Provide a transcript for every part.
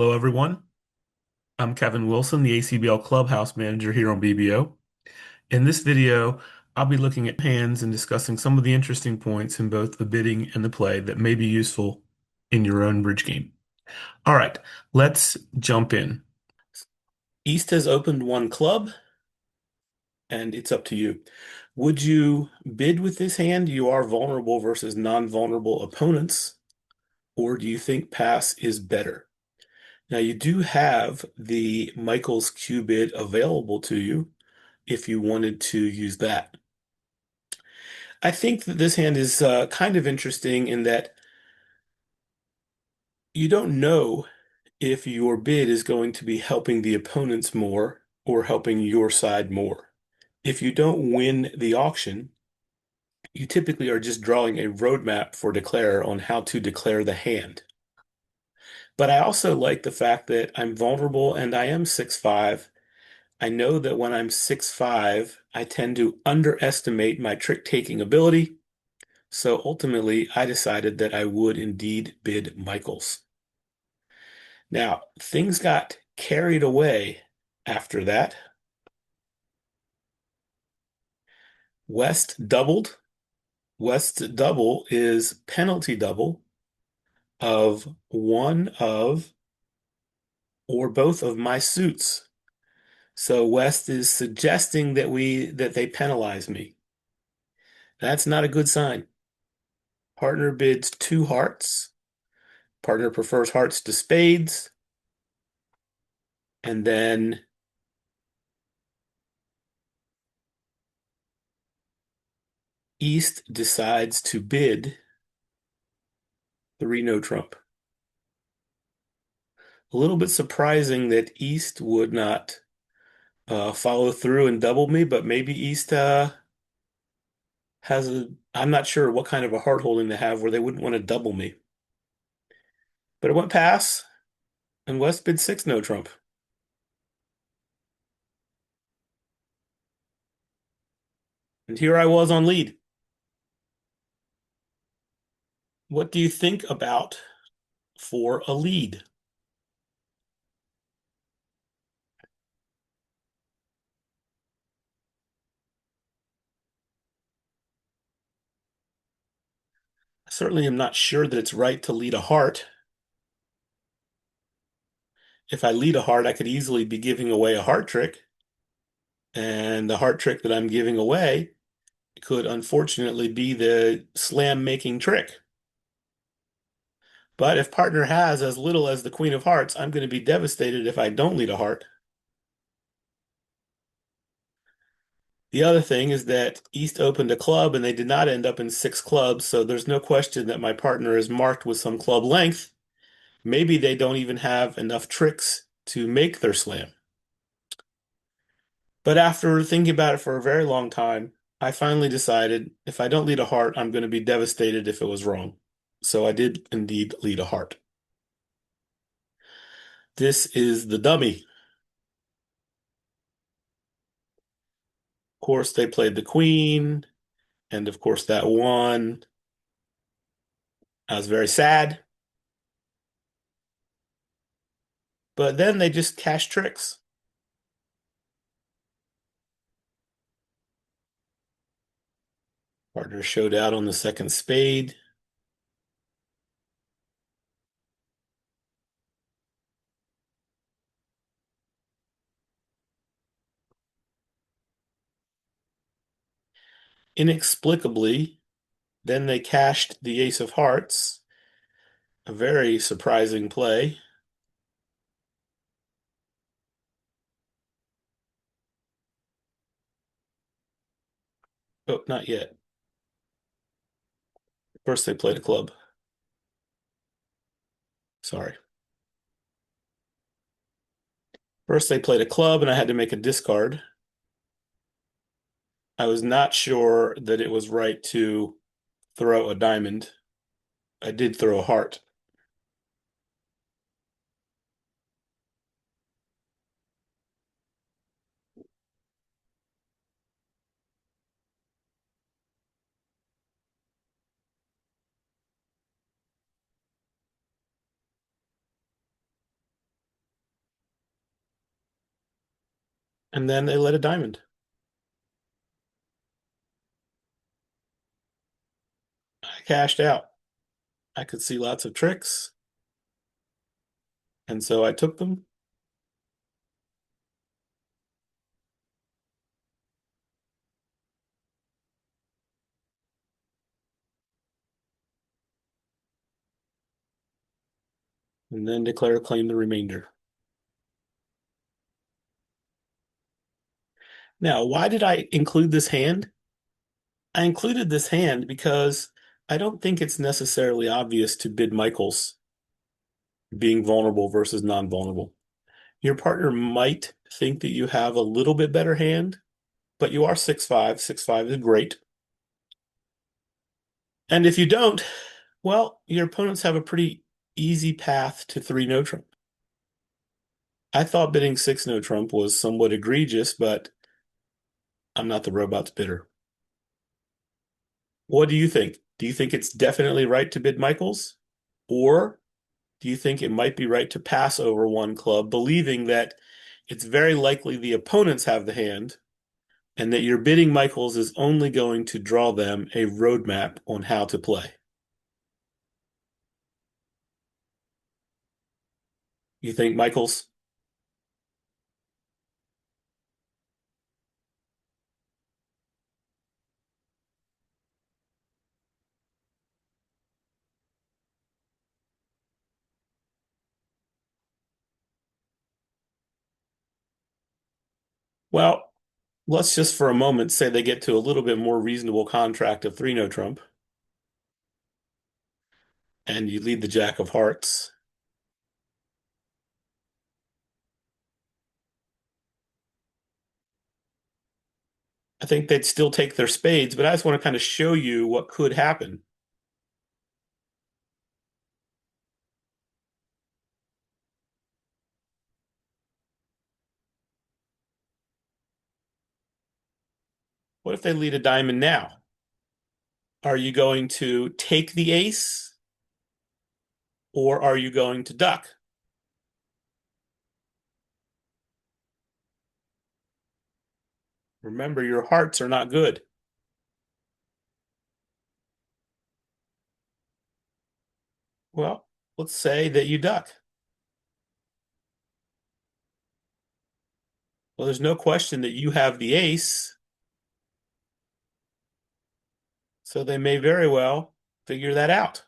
Hello, everyone. I'm Kevin Wilson, the ACBL Clubhouse Manager here on BBO. In this video, I'll be looking at hands and discussing some of the interesting points in both the bidding and the play that may be useful in your own bridge game. All right, let's jump in. East has opened one club, and it's up to you. Would you bid with this hand? You are vulnerable versus non-vulnerable opponents, or do you think pass is better? Now, you do have the Michael's Q bid available to you if you wanted to use that. I think that this hand is kind of interesting in that you don't know if your bid is going to be helping the opponents more or helping your side more. If you don't win the auction, you typically are just drawing a roadmap for declare on how to declare the hand. But I also like the fact that I'm vulnerable and I am 6'5". I know that when I'm 6'5", I tend to underestimate my trick-taking ability. So ultimately, I decided that I would indeed bid Michaels. Now, things got carried away after that. West doubled. West double is penalty double of one of or both of my suits. So West is suggesting that they penalize me. That's not a good sign. Partner bids two hearts. Partner prefers hearts to spades. And then East decides to bid three no trump. A little bit surprising that East would not follow through and double me, but maybe East I'm not sure what kind of a heart holding they have where they wouldn't want to double me. But it went pass, and West bid six no trump. And here I was on lead. What do you think about for a lead? I certainly am not sure that it's right to lead a heart. If I lead a heart, I could easily be giving away a heart trick. And the heart trick that I'm giving away could unfortunately be the slam making trick. But if partner has as little as the queen of hearts, I'm going to be devastated if I don't lead a heart. The other thing is that East opened a club and they did not end up in six clubs, so there's no question that my partner is marked with some club length. Maybe they don't even have enough tricks to make their slam. But after thinking about it for a very long time, I finally decided if I don't lead a heart, I'm going to be devastated if it was wrong. So I did indeed lead a heart. This is the dummy. Of course, they played the queen, and of course, that won. I was very sad. But then they just cashed tricks. Partner showed out on the second spade. Inexplicably, then they cashed the ace of hearts. A very surprising play. Oh, not yet. First, they played a club. Sorry. First, they played a club, and I had to make a discard. I was not sure that it was right to throw a diamond. I did throw a heart. And then they let a diamond. I cashed out. I could see lots of tricks, and so I took them. And then declare claim the remainder. Now, why did I include this hand? I included this hand because I don't think it's necessarily obvious to bid Michaels being vulnerable versus non-vulnerable. Your partner might think that you have a little bit better hand, but you are 6'5". 6'5" is great. And if you don't, well, your opponents have a pretty easy path to 3 no trump. I thought bidding 6 no trump was somewhat egregious, but I'm not the robots bidder. What do you think? Do you think it's definitely right to bid Michaels? Or do you think it might be right to pass over one club, believing that it's very likely the opponents have the hand and that your bidding Michaels is only going to draw them a roadmap on how to play? You think Michaels? Well, let's just for a moment say they get to a little bit more reasonable contract of 3 no trump and you lead the Jack of Hearts. I think they'd still take their spades, but I just want to kind of show you what could happen. What if they lead a diamond now? Are you going to take the ace or are you going to duck? Remember, your hearts are not good. Well, let's say that you duck. Well, there's no question that you have the ace, so they may very well figure that out.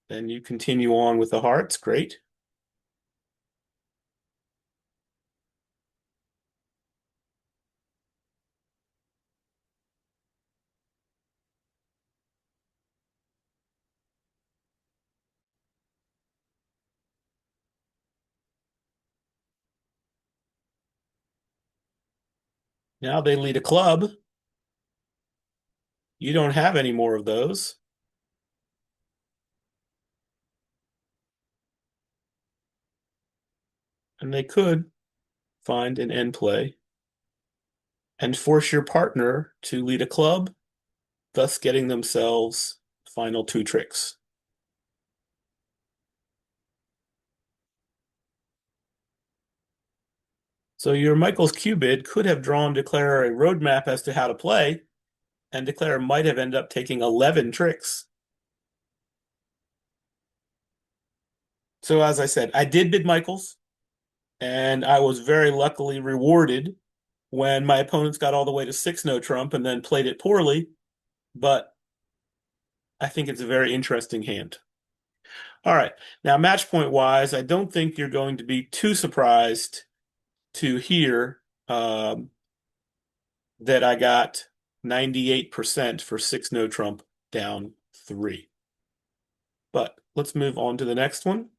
Then you continue on with the hearts. Great. Now they lead a club. You don't have any more of those. And they could find an end play and force your partner to lead a club, thus getting themselves final 2 tricks. So your Michael's Cubid could have drawn Declare a roadmap as to how to play, and Declare might have ended up taking 11 tricks. So as I said, I did bid Michael's, and I was very luckily rewarded when my opponents got all the way to 6 no trump and then played it poorly, but I think it's a very interesting hand. All right, now match point wise, I don't think you're going to be too surprised to hear that I got 98% for 6 no trump down 3. But let's move on to the next one.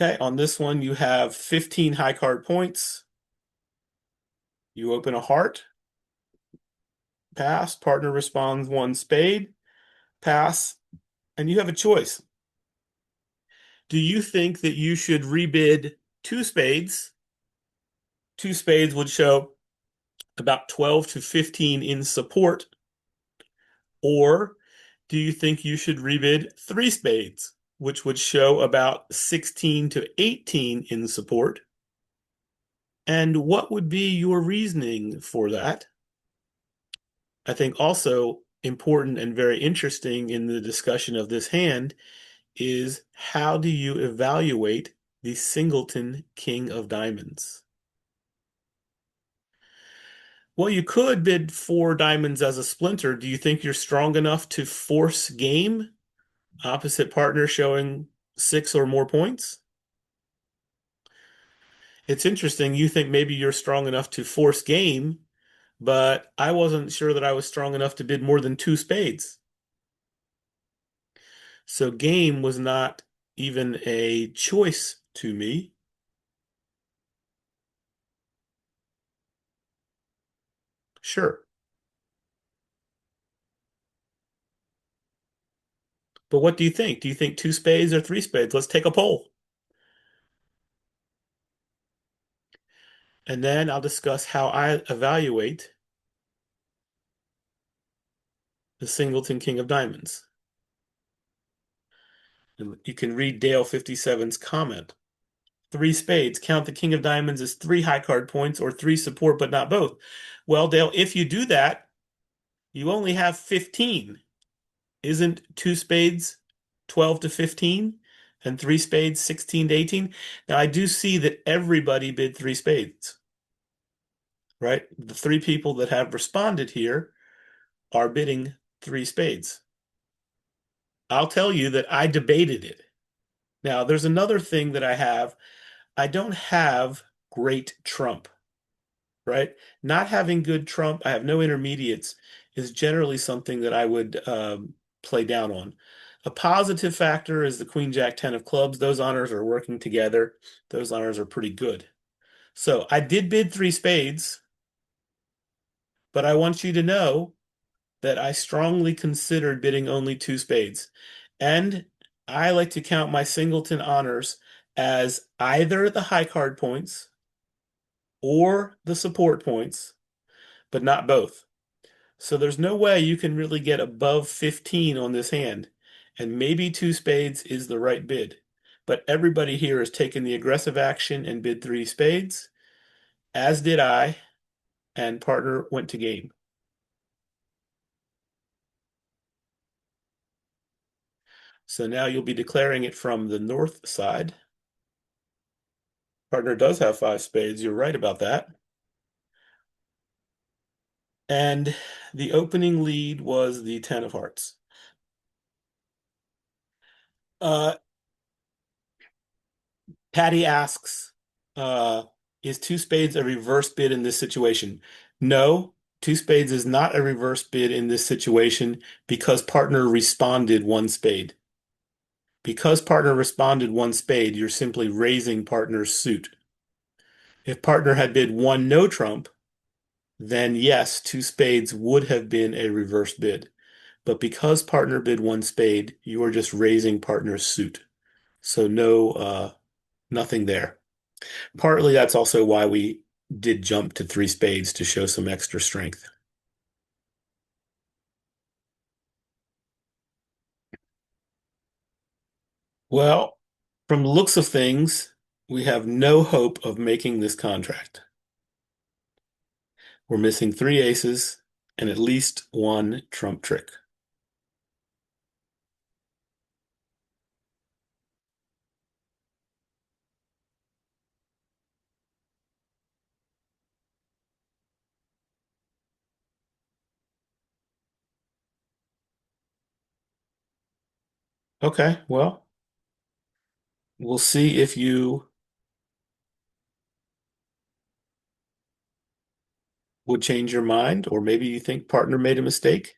Okay, on this one, you have 15 high card points. You open a heart, pass, partner responds 1 spade, pass, and you have a choice. Do you think that you should rebid 2 spades? 2 spades would show about 12 to 15 in support? Or do you think you should rebid three spades, which would show about 16 to 18 in support? And what would be your reasoning for that? I think also important and very interesting in the discussion of this hand is how do you evaluate the singleton king of diamonds? Well, you could bid four diamonds as a splinter. Do you think you're strong enough to force game? Opposite partner showing six or more points? It's interesting. You think maybe you're strong enough to force game, but I wasn't sure that I was strong enough to bid more than two spades. So game was not even a choice to me. Sure. But what do you think? Do you think two spades or three spades? Let's take a poll. And then I'll discuss how I evaluate the singleton king of diamonds. And you can read Dale 57's comment. Three spades. Count the king of diamonds as three high card points or three support, but not both. Well, Dale, if you do that, you only have 15. Isn't two spades 12 to 15 and three spades 16 to 18? Now, I do see that everybody bid three spades, right? The three people that have responded here are bidding three spades. I'll tell you that I debated it. Now, there's another thing that I have. I don't have great trump, right? Not having good trump, I have no intermediates, is generally something that I would play down on. A positive factor is the Queen Jack 10 of clubs. Those honors are working together. Those honors are pretty good. So I did bid three spades, but I want you to know that I strongly considered bidding only two spades. And I like to count my singleton honors as either the high card points or the support points, but not both. So there's no way you can really get above 15 on this hand. And maybe two spades is the right bid. But everybody here has taken the aggressive action and bid three spades, as did I, and partner went to game. So now you'll be declaring it from the north side. Partner does have five spades. You're right about that. And the opening lead was the 10 of hearts. Uh, Patty asks, is two spades a reverse bid in this situation? No, two spades is not a reverse bid in this situation because partner responded one spade. Because partner responded one spade, you're simply raising partner's suit. If partner had bid one no trump, then yes, two spades would have been a reverse bid. But because partner bid one spade, you are just raising partner's suit. So no, nothing there. Partly that's also why we did jump to three spades to show some extra strength. Well, from the looks of things, we have no hope of making this contract. We're missing three aces and at least one trump trick. Okay, well, we'll see if you would change your mind, or maybe you think partner made a mistake.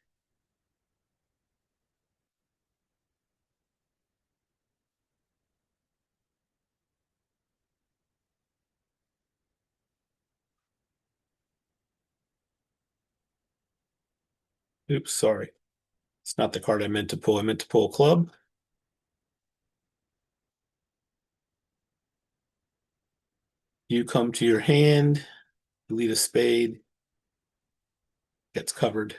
Oops, sorry. It's not the card I meant to pull. I meant to pull a club. You come to your hand, you lead a spade, gets covered.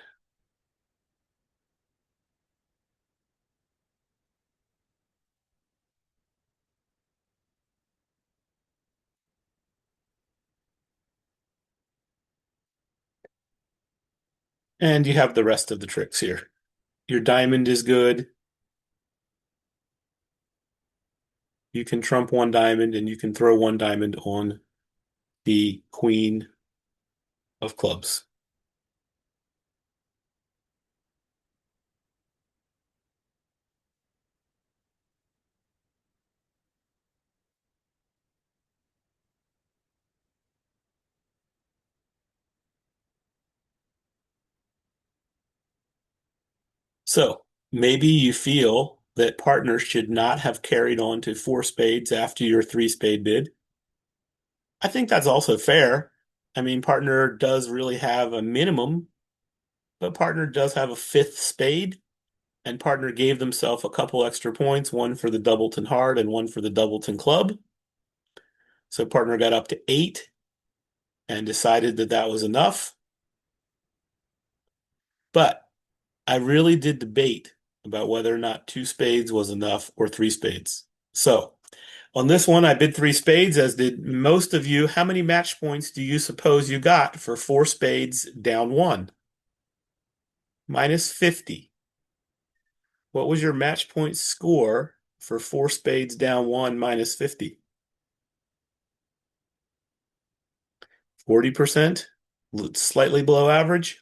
And you have the rest of the tricks here. Your diamond is good. You can trump one diamond and you can throw one diamond on the queen of clubs. So maybe you feel that partners should not have carried on to four spades after your three spade bid. I think that's also fair. I mean, partner does really have a minimum, but partner does have a fifth spade, and partner gave themselves a couple extra points, one for the doubleton heart and one for the doubleton club. So partner got up to 8 and decided that that was enough. But I really did debate about whether or not two spades was enough or three spades. So on this one, I bid three spades, as did most of you. How many match points do you suppose you got for four spades down one? Minus 50. What was your match point score for four spades down one minus 50? 40%? Slightly below average?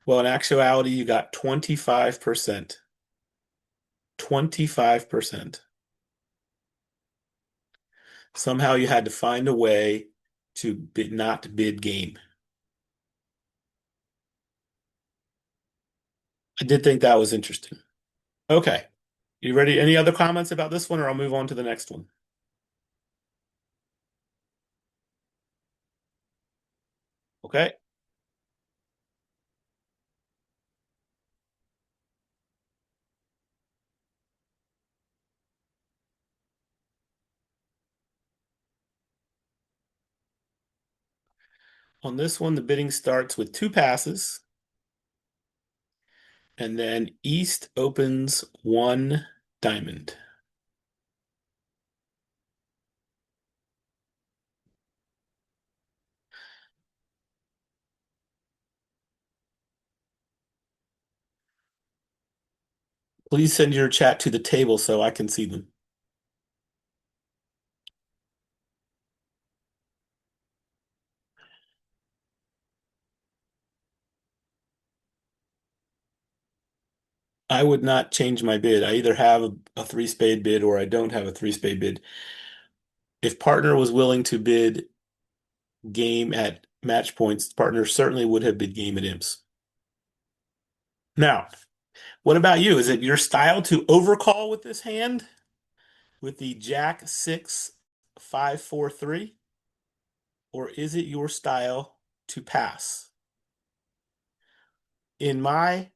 Well, in actuality, you got 25%. 25%. Somehow you had to find a way to not bid game. I did think that was interesting. Okay. You ready? Any other comments about this one, or I'll move on to the next one? Okay. On this one, the bidding starts with two passes, and then East opens one diamond. Please send your chat to the table so I can see them. I would not change my bid. I either have a three spade bid or I don't have a three spade bid. If partner was willing to bid game at match points, partner certainly would have bid game at imps. Now, what about you? Is it your style to overcall with this hand with the Jack 6 5 4 3? Or is it your style to pass? In my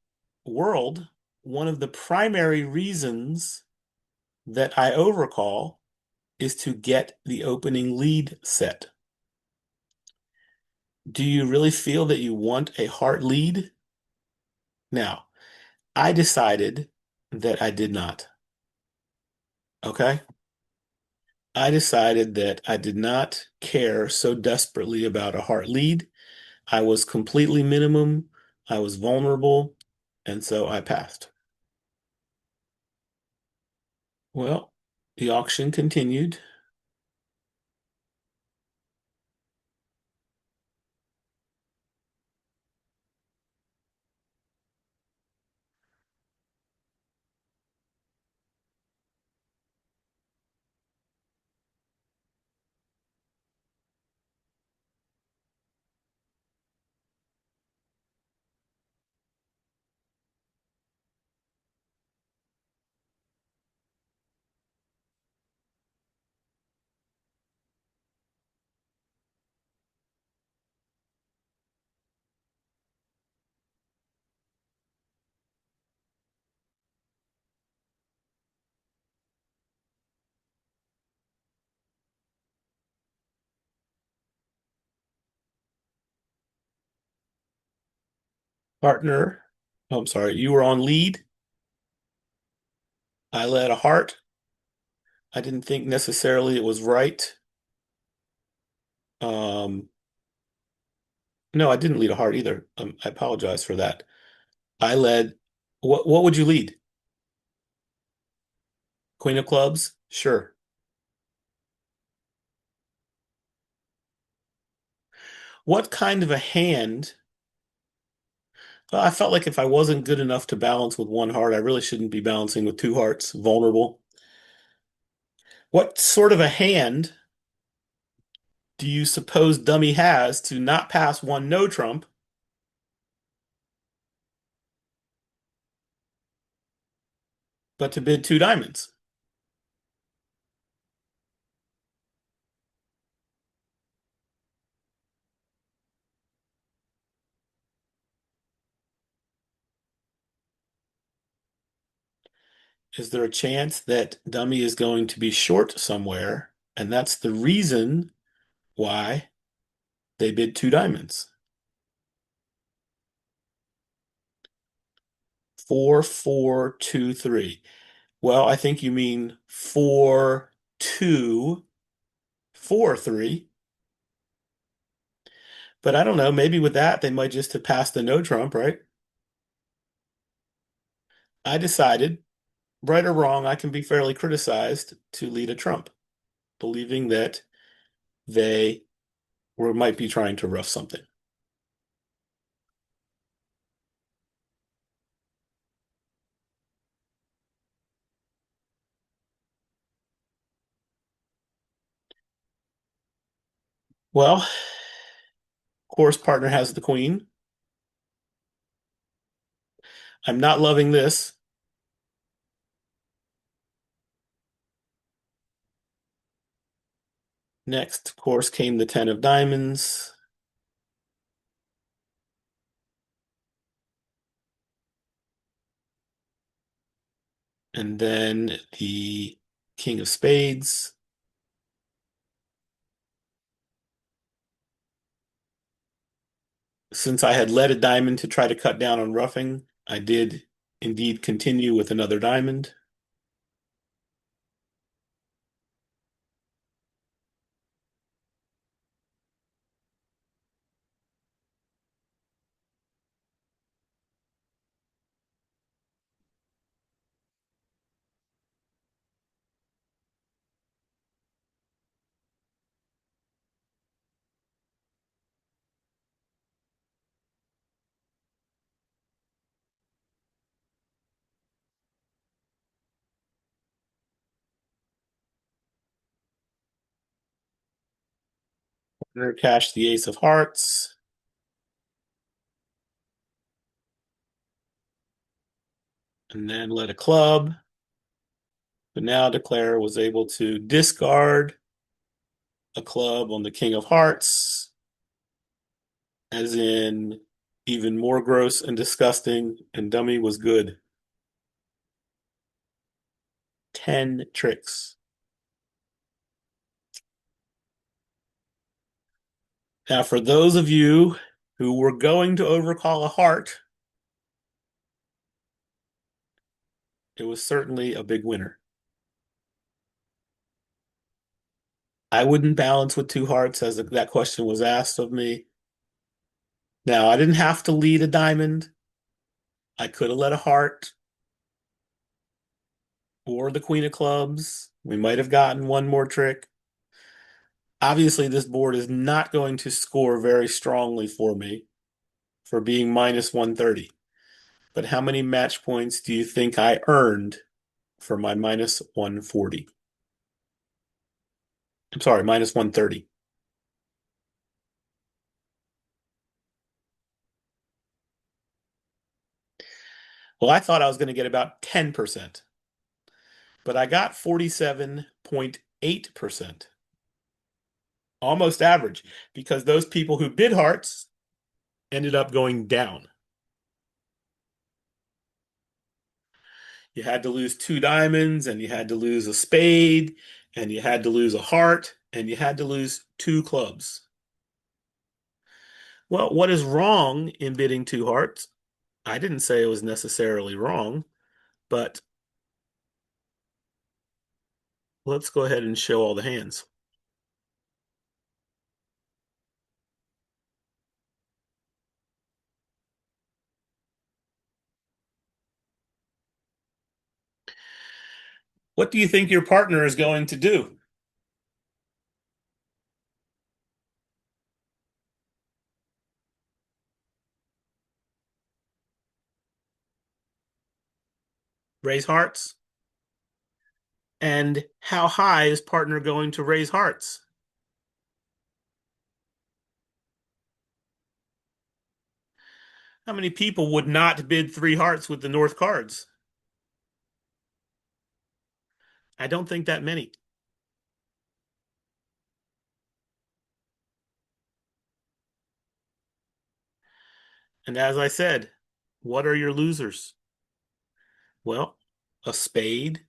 world, one of the primary reasons that I overcall is to get the opening lead set. Do you really feel that you want a heart lead? Now, I decided that I did not. Okay? I decided that I did not care so desperately about a heart lead. I was completely minimum. I was vulnerable. And so I passed. Well, the auction continued. Partner, oh, I'm sorry, you were on lead. I led a heart. I didn't think necessarily it was right. Um, no, I didn't lead a heart either. I apologize for that. I led, what would you lead? Queen of clubs? Sure. What kind of a hand? Well, I felt like if I wasn't good enough to balance with one heart, I really shouldn't be balancing with two hearts. Vulnerable. What sort of a hand do you suppose dummy has to not pass one no trump, but to bid two diamonds? Is there a chance that dummy is going to be short somewhere, and that's the reason why they bid two diamonds? 4-4-2-3. Well, I think you mean 4-2-4-3. But I don't know. Maybe with that, they might just have passed the no trump, right? I decided, right or wrong, I can be fairly criticized to lead a trump, believing that they might be trying to rough something. Well, of course, partner has the queen. I'm not loving this. Next, of course, came the 10 of diamonds. And then the king of spades. Since I had led a diamond to try to cut down on roughing, I did indeed continue with another diamond. Partner cashed the ace of hearts. And then led a club. But now declare was able to discard a club on the king of hearts, as in even more gross and disgusting, and dummy was good. 10 tricks. Now, for those of you who were going to overcall a heart, it was certainly a big winner. I wouldn't balance with two hearts, as that question was asked of me. Now, I didn't have to lead a diamond. I could have led a heart or the queen of clubs. We might have gotten one more trick. Obviously, this board is not going to score very strongly for me for being minus 130. But how many match points do you think I earned for my minus 140? I'm sorry, minus 130. Well, I thought I was going to get about 10%, but I got 47.8%. Almost average, because those people who bid hearts ended up going down. You had to lose two diamonds, and you had to lose a spade, and you had to lose a heart, and you had to lose two clubs. Well, what is wrong in bidding two hearts? I didn't say it was necessarily wrong, but let's go ahead and show all the hands. What do you think your partner is going to do? Raise hearts? And how high is partner going to raise hearts? How many people would not bid three hearts with the North cards? I don't think that many. And as I said, what are your losers? Well, a spade.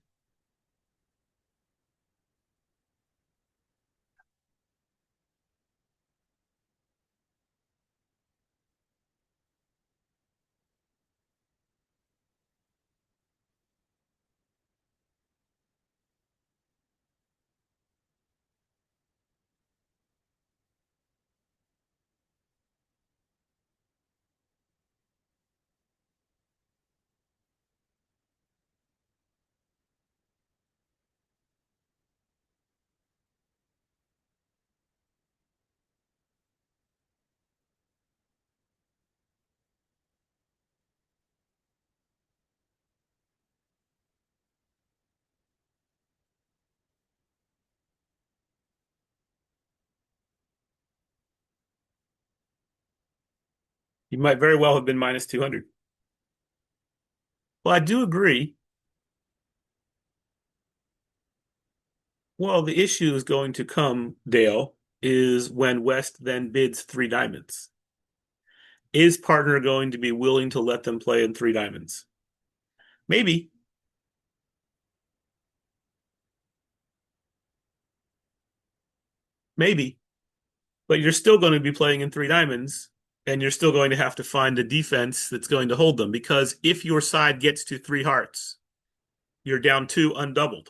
You might very well have been minus 200. Well, I do agree. Well, the issue is going to come, Dale, is when West then bids three diamonds. Is partner going to be willing to let them play in three diamonds? Maybe, maybe, but you're still going to be playing in three diamonds, and you're still going to have to find a defense that's going to hold them because if your side gets to three hearts, you're down two undoubled.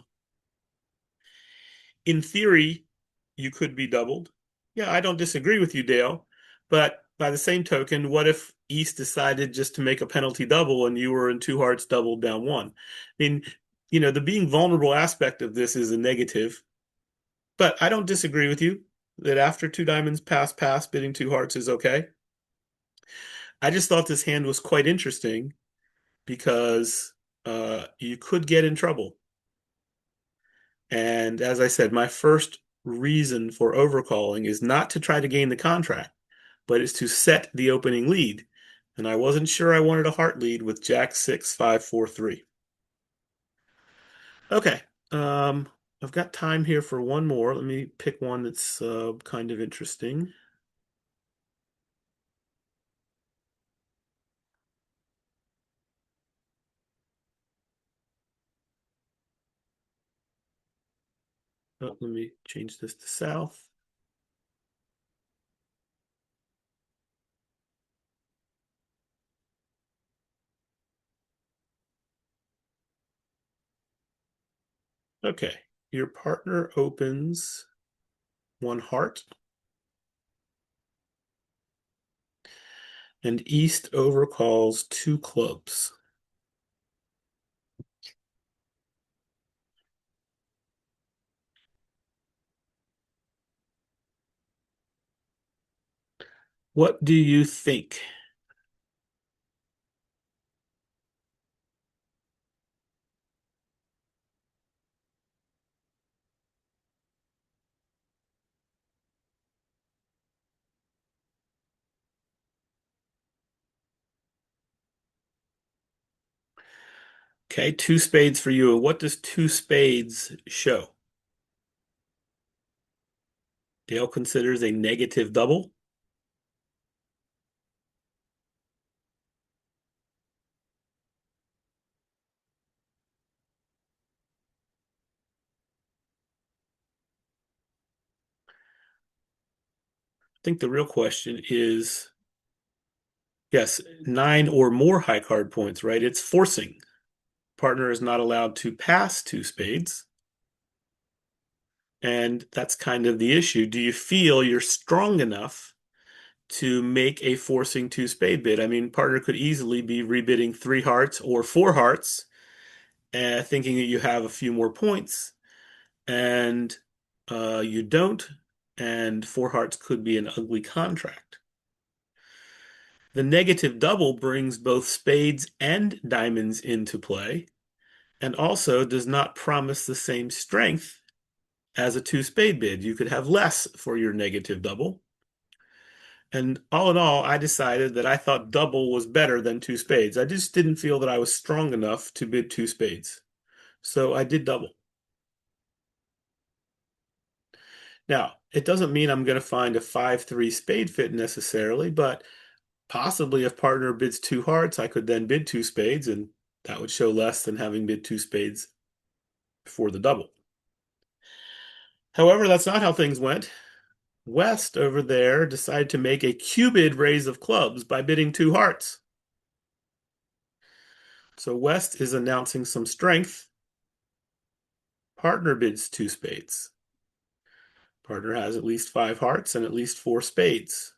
In theory, you could be doubled. Yeah, I don't disagree with you, Dale. But by the same token, what if East decided just to make a penalty double and you were in two hearts doubled down one? I mean, the being vulnerable aspect of this is a negative, but I don't disagree with you that after two diamonds pass, bidding two hearts is okay. I just thought this hand was quite interesting because you could get in trouble. And as I said, my first reason for overcalling is not to try to gain the contract, but is to set the opening lead. And I wasn't sure I wanted a heart lead with Jack 6 5 4 3. Okay. Um, I've got time here for one more. Let me pick one that's kind of interesting. Oh, let me change this to South. Okay. Your partner opens one heart, and East overcalls two clubs. What do you think? Okay, two spades for you. What does two spades show? Dale considers a negative double. I think the real question is, Yes, 9 or more high card points, right? It's forcing. Partner is not allowed to pass two spades. And that's kind of the issue. Do you feel you're strong enough to make a forcing two spade bid? I mean, partner could easily be rebidding three hearts or four hearts, thinking that you have a few more points, and you don't, and four hearts could be an ugly contract. The negative double brings both spades and diamonds into play, and also does not promise the same strength as a two spade bid. You could have less for your negative double. And all in all, I decided that I thought double was better than two spades. I just didn't feel that I was strong enough to bid two spades. So I did double. Now, it doesn't mean I'm going to find a 5-3 spade fit necessarily, but possibly if partner bids two hearts, I could then bid two spades, and that would show less than having bid two spades before the double. However, that's not how things went. West over there decided to make a cubid raise of clubs by bidding two hearts. So West is announcing some strength. Partner bids two spades. Partner has at least five hearts and at least four spades.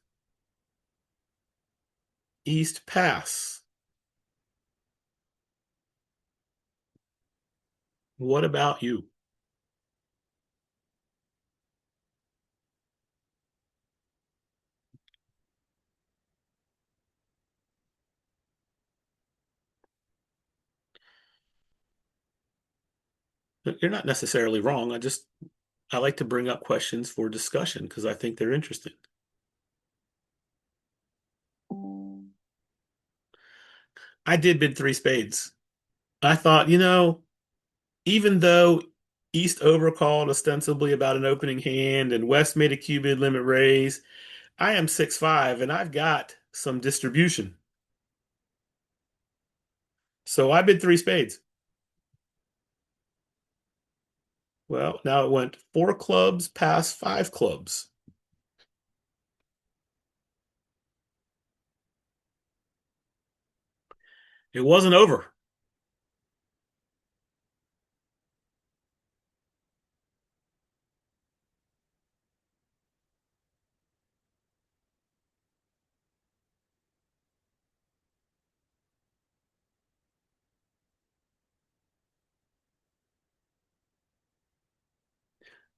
East pass. What about you? You're not necessarily wrong. I like to bring up questions for discussion because I think they're interesting. I did bid three spades. I thought, even though East overcalled ostensibly about an opening hand and West made a cubid limit raise, I am 6'5" and I've got some distribution. So I bid three spades. Well, now it went four clubs past five clubs. It wasn't over.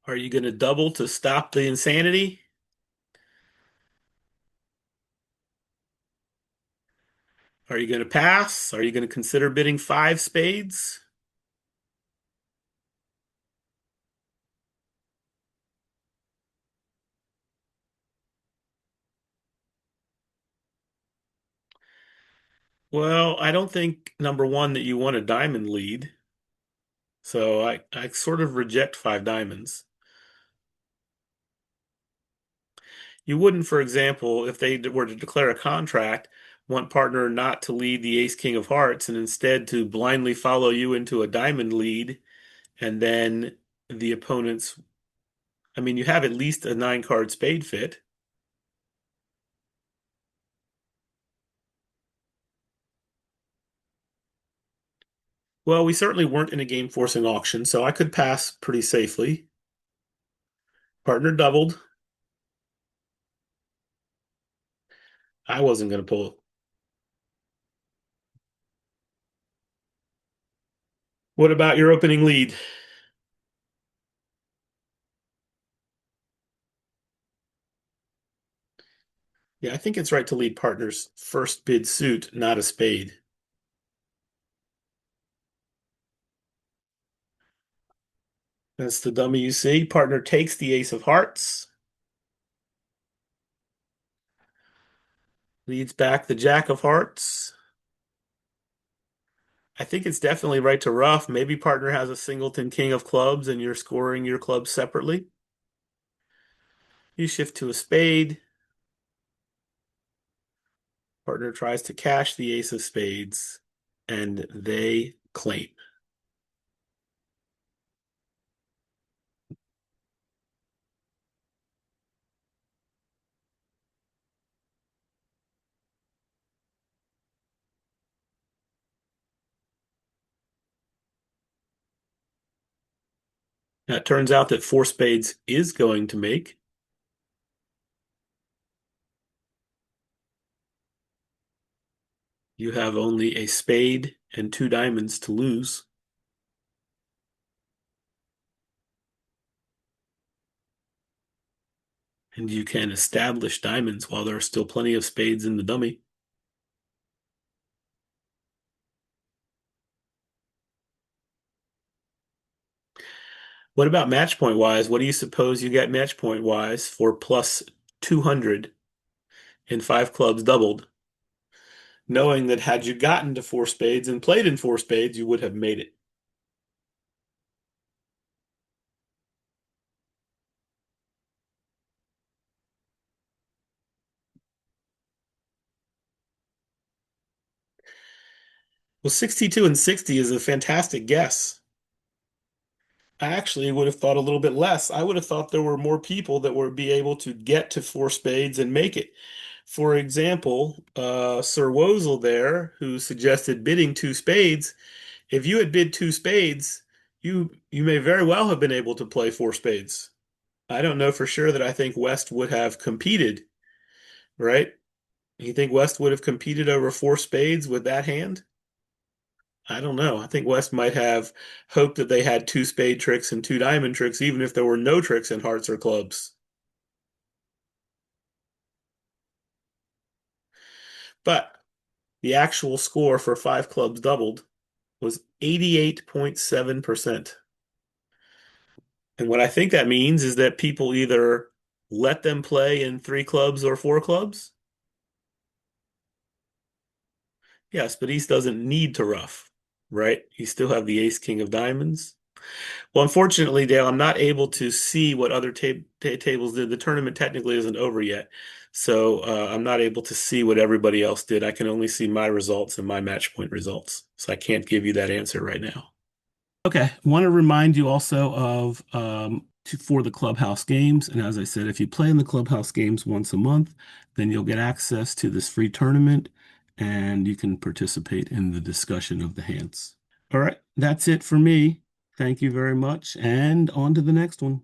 Are you going to double to stop the insanity? Are you going to pass? Are you going to consider bidding five spades? Well, I don't think, number one, that you want a diamond lead. So I sort of reject five diamonds. You wouldn't, for example, if they were to declare a contract, want partner not to lead the ace king of hearts and instead to blindly follow you into a diamond lead and then the opponent's, I mean, you have at least a nine card spade fit. Well, we certainly weren't in a game forcing auction, so I could pass pretty safely. Partner doubled. I wasn't going to pull. What about your opening lead? Yeah, I think it's right to lead partner's first bid suit, not a spade. That's the dummy you see. Partner takes the ace of hearts, leads back the jack of hearts. I think it's definitely right to rough. Maybe partner has a singleton king of clubs and you're scoring your clubs separately. You shift to a spade. Partner tries to cash the ace of spades, and they claim. Now, it turns out that four spades is going to make. You have only a spade and two diamonds to lose. And you can establish diamonds while there are still plenty of spades in the dummy. What about match point wise? What do you suppose you get match point wise for plus 200 in five clubs doubled, knowing that had you gotten to four spades and played in four spades, you would have made it? Well, 62 and 60 is a fantastic guess. I actually would have thought a little bit less. I would have thought there were more people that would be able to get to four spades and make it. For example, Sir Wozel there, who suggested bidding two spades, if you had bid two spades, you may very well have been able to play four spades. I don't know for sure that I think West would have competed, right? You think West would have competed over four spades with that hand? I don't know. I think West might have hoped that they had two spade tricks and two diamond tricks, even if there were no tricks in hearts or clubs. But the actual score for five clubs doubled was 88.7%. And what I think that means is that people either let them play in three clubs or four clubs. Yes, but East doesn't need to rough, right? You still have the ace king of diamonds. Well, unfortunately, Dale, I'm not able to see what other tables did. The tournament technically isn't over yet, so I'm not able to see what everybody else did. I can only see my results and my match point results, so I can't give you that answer right now. Okay, want to remind you also of for the clubhouse games. And as I said, if you play in the clubhouse games once a month, then you'll get access to this free tournament and you can participate in the discussion of the hands. All right, that's it for me. Thank you very much, and on to the next one.